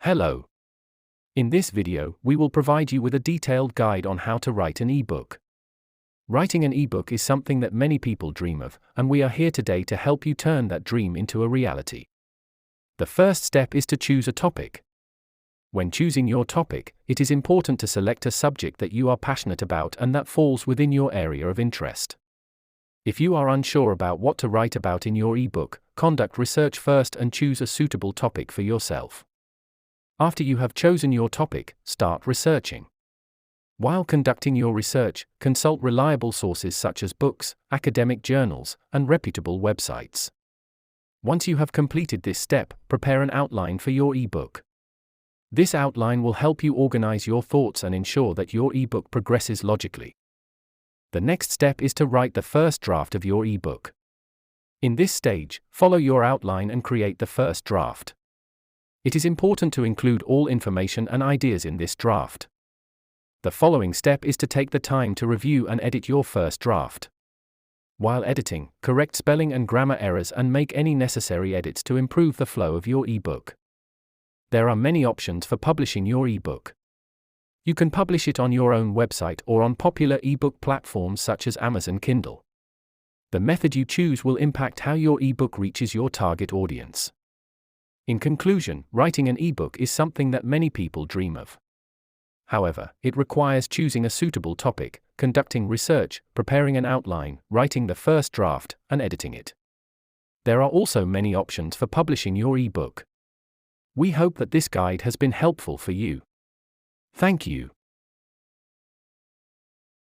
Hello. In this video, we will provide you with a detailed guide on how to write an ebook. Writing an ebook is something that many people dream of, and we are here today to help you turn that dream into a reality. The first step is to choose a topic. When choosing your topic, it is important to select a subject that you are passionate about and that falls within your area of interest. If you are unsure about what to write about in your ebook, conduct research first and choose a suitable topic for yourself. After you have chosen your topic, start researching. While conducting your research, consult reliable sources such as books, academic journals, and reputable websites. Once you have completed this step, prepare an outline for your ebook. This outline will help you organize your thoughts and ensure that your ebook progresses logically. The next step is to write the first draft of your ebook. In this stage, follow your outline and create the first draft. It is important to include all information and ideas in this draft. The following step is to take the time to review and edit your first draft. While editing, correct spelling and grammar errors and make any necessary edits to improve the flow of your ebook. There are many options for publishing your ebook. You can publish it on your own website or on popular ebook platforms such as Amazon Kindle. The method you choose will impact how your ebook reaches your target audience. In conclusion, writing an ebook is something that many people dream of. However, it requires choosing a suitable topic, conducting research, preparing an outline, writing the first draft, and editing it. There are also many options for publishing your ebook. We hope that this guide has been helpful for you. Thank you.